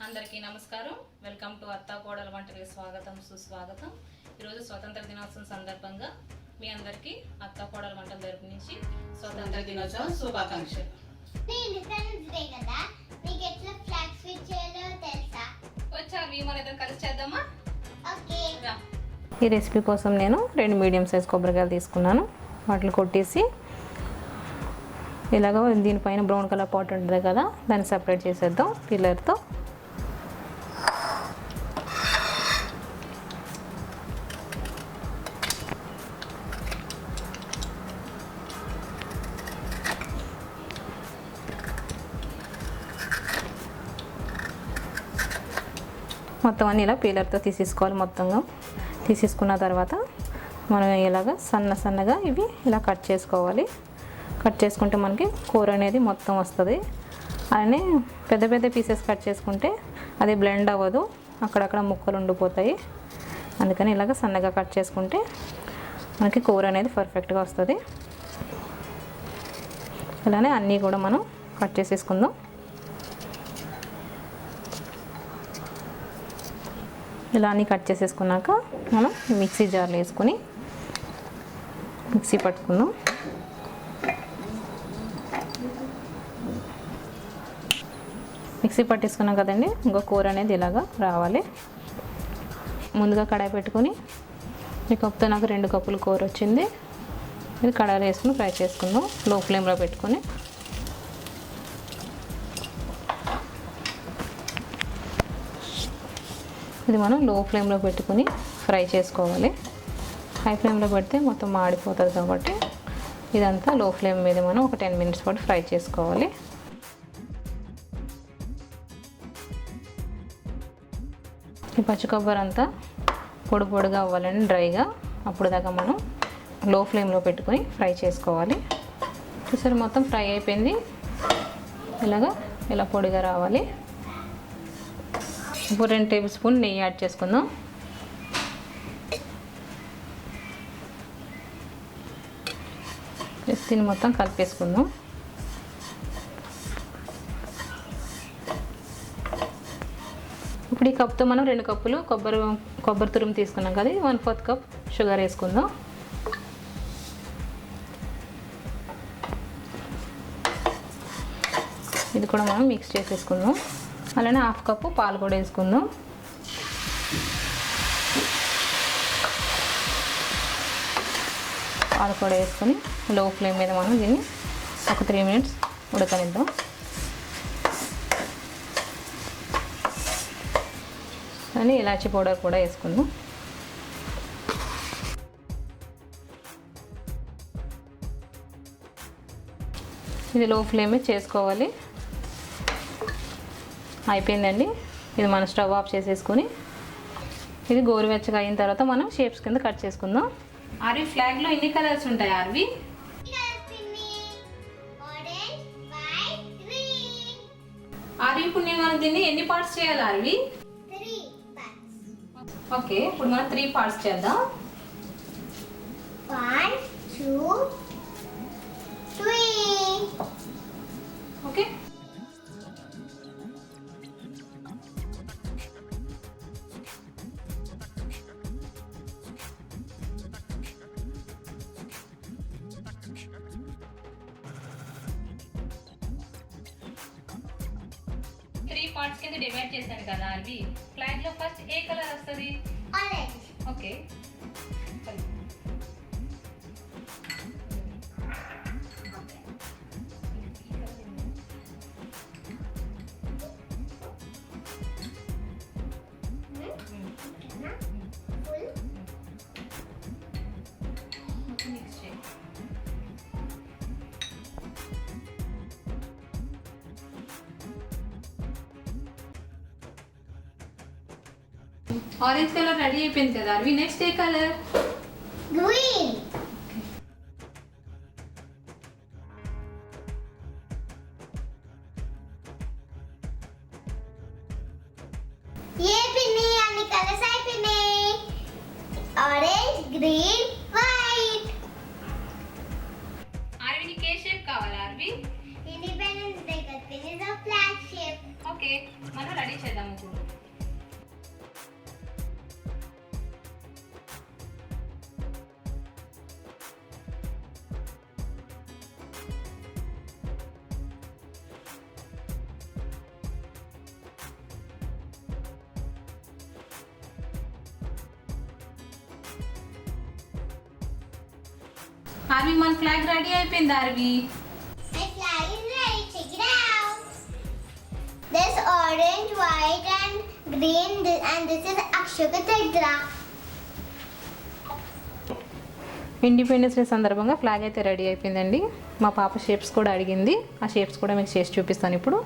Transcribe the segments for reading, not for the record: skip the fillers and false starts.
అందరికీ నమస్కారం. Welcome to అత్తాకోడల వంటకి స్వాగతం సుస్వాగతం. ఈరోజు స్వతంత్ర దినోత్సవం సందర్భంగా మీ అందరికీ అత్తాకోడల వంటల తరపు నుంచి స్వతంత్ర దినోత్సవం శుభాకాంక్షలు. వచ్చా మన ఇద్దరం కలిసి చేద్దామా? ఈ రెసిపీ కోసం నేను 2 మీడియం సైజ్ కొబ్బరికాయలు తీసుకున్నాను. వాటిని కొట్టేసి ఇలాగ దీనిపైన బ్రౌన్ కలర్ పాట్ ఉంటుంది కదా, దాన్ని సపరేట్ చేసేద్దాం పిల్లర్తో. మొత్తం అన్నీ ఇలా పీలర్తో తీసేసుకోవాలి. మొత్తంగా తీసేసుకున్న తర్వాత మనం ఇలాగ సన్నగా ఇవి ఇలా కట్ చేసుకోవాలి. కట్ చేసుకుంటే మనకి కూర అనేది మొత్తం వస్తుంది. అలానే పెద్ద పీసెస్ కట్ చేసుకుంటే అది బ్లెండ్ అవ్వదు, అక్కడక్కడ ముక్కలు ఉండిపోతాయి. అందుకని ఇలాగ సన్నగా కట్ చేసుకుంటే మనకి కూర అనేది పర్ఫెక్ట్గా వస్తుంది. ఇలానే అన్నీ కూడా మనం కట్ చేసేసుకుందాం. ఇలా అన్నీ కట్ చేసేసుకున్నాక మనం మిక్సీ జార్లో వేసుకొని మిక్సీ పట్టుకుందాం. మిక్సీ పట్టేసుకున్నాం కదండి, ఇంకో కూర అనేది ఇలాగా రావాలి. ముందుగా కడాయి పెట్టుకొని ఈ కప్పుతో నాకు 2 కప్పులు కూర వచ్చింది. ఇది కడాయిలో వేసుకుని ఫ్రై చేసుకుందాం లో ఫ్లేమ్లో పెట్టుకొని. ఇది మనం లో ఫ్లేమ్లో పెట్టుకుని ఫ్రై చేసుకోవాలి. హై ఫ్లేమ్లో పెడితే మొత్తం మాడిపోతుంది కాబట్టి ఇదంతా లో ఫ్లేమ్ మీద మనం ఒక 10 మినిట్స్ పాటు ఫ్రై చేసుకోవాలి. ఈ పచ్చి కొబ్బరి అంతా పొడిగా అవ్వాలండి, డ్రైగా. అప్పుడు దాకా మనం లో ఫ్లేమ్లో పెట్టుకొని ఫ్రై చేసుకోవాలి. చూసారు మొత్తం ఫ్రై అయిపోయింది. ఇలా పొడిగా రావాలి. ఇప్పుడు 2 టేబుల్ స్పూన్ నెయ్యి యాడ్ చేసుకుందాం. దీన్ని మొత్తం కలిపేసుకుందాం. ఇప్పుడు ఈ కప్తో మనం 2 కప్పులు కొబ్బరి తురుము తీసుకున్నాం కదా, 1/4 కప్ షుగర్ వేసుకుందాం. ఇది కూడా మనం మిక్స్ చేసేసుకుందాం. అలానే 1/2 కప్పు పాలు కూడా వేసుకుందాం. పాలు కూడా వేసుకొని లో ఫ్లేమ్ మీద మనం దీన్ని ఒక 3 మినిట్స్ ఉడకనిద్దాం. అని ఇలాచీ పౌడర్ కూడా వేసుకుందాం. ఇది లో ఫ్లేమ్ మీద చేసుకోవాలి. అయిపోయిందండి. ఇది మనం స్టవ్ ఆఫ్ చేసేసుకొని ఇది గోరువెచ్చగా అయిన తర్వాత మనం షేప్స్ కింద కట్ చేసుకుందాం. ఆర్వి ఫ్లాగ్లో ఎన్ని కలర్స్ ఉంటాయి ఆర్వి? ఆర్వి ఇప్పుడు మనం దీన్ని ఎన్ని పార్ట్స్ చేయాలి ఆర్వి? 3 parts. ఓకే, ఇప్పుడు మనం 3 పార్ట్స్ చేద్దాం. 1 2 3. ఓకే, పార్ట్స్ కింద డివైడ్ చేశాను కదా ఆర్వి. ఫ్లాగ్ లో ఫస్ట్ ఏ కలర్ వస్తుంది? Orange. Okay, orange colour ready అయిపోయింది కదా ఆర్వి. నెక్స్ట్ ఏ కలర్? Green. ये पिन्नी यानी कलर्स అయిపోయినాయి. Orange, green, white. ఆర్వి నీకు ఏ షేప్ కావాలి ఆర్వి? Independence Day का pin is a flag shape. Okay, మనం రెడీ చేద్దాం ఇప్పుడు. ఆర్వి, మన ఫ్లాగ్ రెడీ అయిపోయింది RV. My flag is ready. Check it out. There's orange, white, and green, and this is Attakodalu. Independence day సందర్భంగా flag అయితే ready అయిపోయిందండి. మా పాప షేప్స్ కూడా అడిగింది, ఆ షేప్స్ కూడా మీకు చేసి చూపిస్తాను ఇప్పుడు.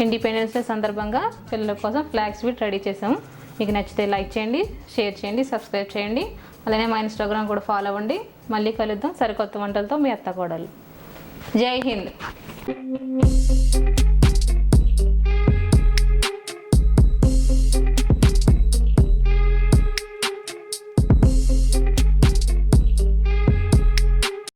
ఇండిపెండెన్స్ డే సందర్భంగా పిల్లల కోసం ఫ్లాగ్స్ బిట్ రెడీ చేసాము. మీకు నచ్చితే లైక్ చేయండి, షేర్ చేయండి, సబ్స్క్రైబ్ చేయండి. అలానే మా ఇన్స్టాగ్రామ్ కూడా ఫాలో అవ్వండి. మళ్ళీ కలుద్దాం సరికొత్త వంటలతో. మీ అత్త కోడలు. జై హింద్.